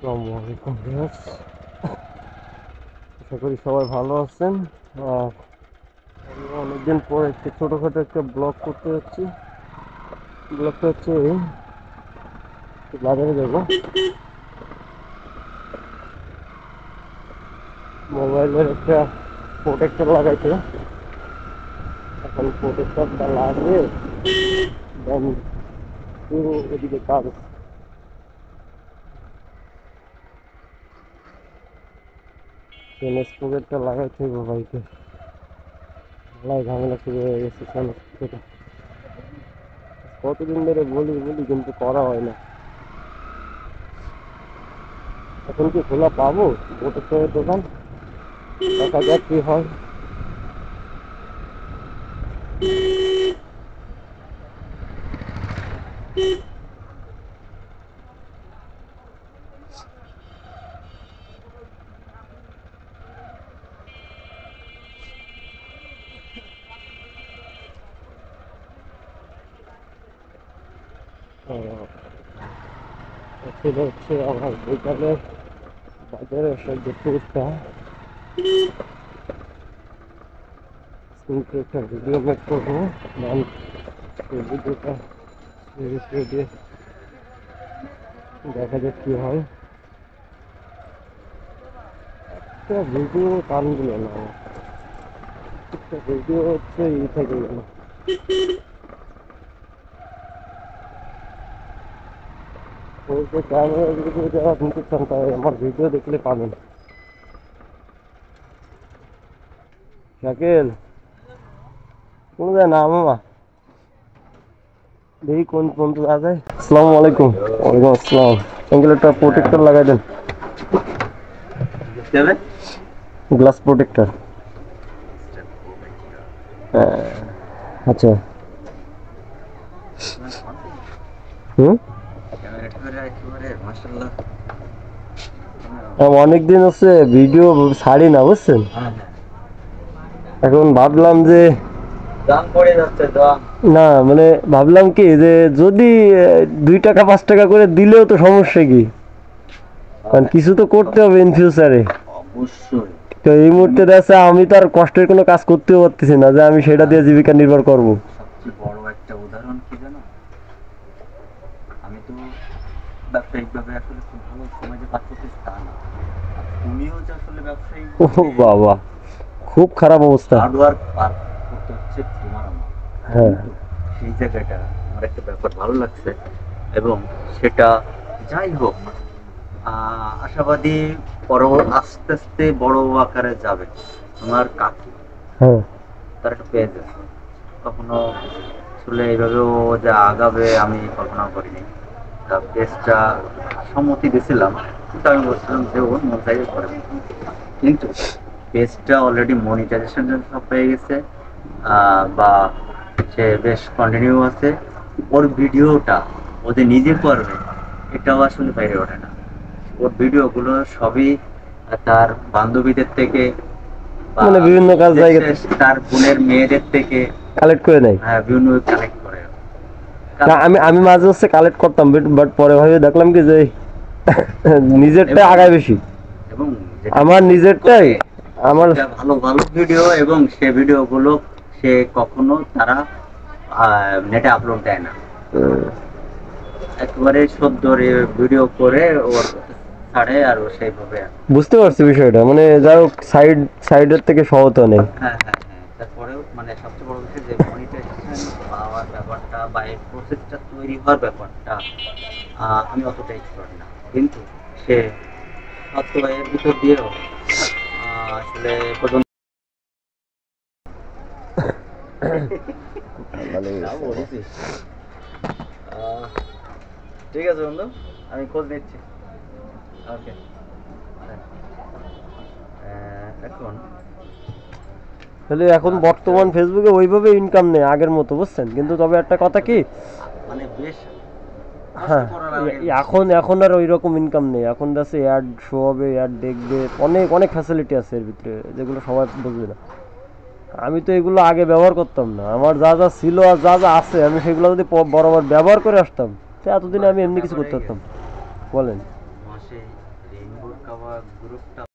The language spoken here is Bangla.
আসসালামু আলাইকুম ভিউয়ার্স, আশা করি সবাই ভালো আছেন। আর আমি অনেকদিন পর একটা ছোটোখাটো একটা ব্লগ করতে যাচ্ছি। ব্লগটা হচ্ছে বাজারে যাবো, মোবাইলের একটা প্রোটেক্টর লাগাইতে। এখন প্রোটেক্টরটা লাগিয়ে দেন পুরো ওদিকে কাজ। স্পোকেটটা লাগাইতে হবে বাইকে, লাই ঝামেলা শুরু হয়ে গেছে সামনে থেকে। কতদিন ধরে বলি বলি কিন্তু করা হয় না। এখন কি খোলা পাবো প্রোটেক্টরের দোকান? দেখা যাক কি হয়। সেটা হচ্ছে আমার বিকালে বাজারে এসে যে ট্যুরটা, একটা ভিডিও মেক করবো। দেন সেই ভিডিওটা দিয়ে দেখা যাক কি হয়। একটা ভিডিও টান দিল না আমার, একটা ভিডিও হচ্ছে থেকে গেল। ওই যে ক্যামেরা ভিডিও যারা নিতে চান তারা আমার ভিডিও দেখলে পাবেন। শাকিল কোনো যায় না মামা, দেখি কোন পর্যন্ত যাওয়া যায়। আসসালামু আলাইকুম। ওয়ালাইকুম আসসালাম। আঙ্কেল একটা প্রোটেক্টর লাগাই দেন, গ্লাস প্রোটেক্টর। আচ্ছা। হুম, অনেকদিন হচ্ছে ভিডিও ছাড়ি না বুঝছেন। এখন ভাবলাম যে না মানে ভাবলাম কি যে যদি 2 টাকা 5 টাকা করে দিলেও তো সমস্যা কি, কারণ কিছু তো করতে হবে ইন ফিউচারে। অবশ্যই। তো এই মুহূর্তে দেখা আমি তো আর কষ্টের কোনো কাজ করতেও পারতেছি না যে আমি সেটা দিয়ে জীবিকা নির্ভর করব। সবচেয়ে বড় একটা উদাহরণ কি জানো, আমি তো ব্যবসায়িকভাবে আসলে খুব ভালো সময় যে পার করতেছি তা না। আর তুমিও যে আসলে ব্যবসায়িক ও বাবা, খুব খারাপ অবস্থা। হার্ড ওয়ার্ক পার করতে হচ্ছে তোমার আমার। হ্যাঁ, কিন্তু সেই জায়গাটা আমার একটা ব্যাপার ভালো লাগছে, এবং সেটা যাই হোক আশাবাদী আস্তে আস্তে বড় আকারে যাবে। আমার কাকি, হ্যাঁ, তার একটা পেজ আছে, কখনো আসলে এইভাবেও যে আগাবে আমি কল্পনা করিনি। তা পেজটা সম্মতি দিয়েছিলাম, কিন্তু আমি বলছিলাম যে ওর মন চাইলে করে, কিন্তু পেজটা অলরেডি মনিটাইজেশন সব পেয়ে গেছে, বা সে বেশ কন্টিনিউ আছে। ওর ভিডিওটা ও যে নিজে করবে এটাও আসলে বাইরে ওঠে না। ওর ভিডিওগুলো সবই তার বান্ধবীদের থেকে বা মানে বিভিন্ন কাজ জায়গা তার বোনের মেয়েদের থেকে কালেক্ট করে নেয়। বিভিন্ন কালেক্ট করে। না আমি আমি মাঝে হচ্ছে কালেক্ট করতাম, বাট পরে ভাবে দেখলাম কি যে নিজেরটা আগায় বেশি। এবং আমার নিজেরটাই আমার ভালো ভালো ভিডিও, এবং সে ভিডিওগুলো সে কখনো তারা নেটে আপলোড দেয় না, একেবারে সদ্য ভিডিও করে ওর ছাড়ে আর ও সেইভাবে। বুঝতে পারছি বিষয়টা, মানে যাই হোক সাইডের থেকে সহজ নেই। হ্যাঁ হ্যাঁ হ্যাঁ, তারপরেও মানে সবচেয়ে বড় বিষয় যে মনিটাইজেশন পাওয়ার ব্যাপারটা বা এই প্রসেসটা তৈরি হওয়ার ব্যাপারটা আমি অতটা এক্সপার্ট না, কিন্তু সে হয়তো এর ভিতর দিয়েও আসলে পর্যন্ত ঠিক আছে বন্ধু, আমি খোঁজ নিচ্ছি। ওকে। এখন তাহলে এখন বর্তমান ফেসবুকে ওইভাবে ইনকাম নেই আগের মতো বুঝছেন, কিন্তু তবে একটা কথা কি, মানে বেশ হ্যাঁ এখন এখন আর ওই রকম ইনকাম নেই। এখন যাচ্ছে অ্যাড শো হবে, অ্যাড দেখবে, অনেক অনেক ফ্যাসিলিটি আছে এর ভিতরে যেগুলো সবাই বুঝবে না। আমি তো এগুলো আগে ব্যবহার করতাম না, আমার যা যা ছিল আর যা যা আছে আমি সেগুলো যদি বরাবর ব্যবহার করে আসতাম তো এতদিনে আমি এমনি কিছু করতে পারতাম। বলেন। মাসে রেইনবোর কাভার গ্রুপটা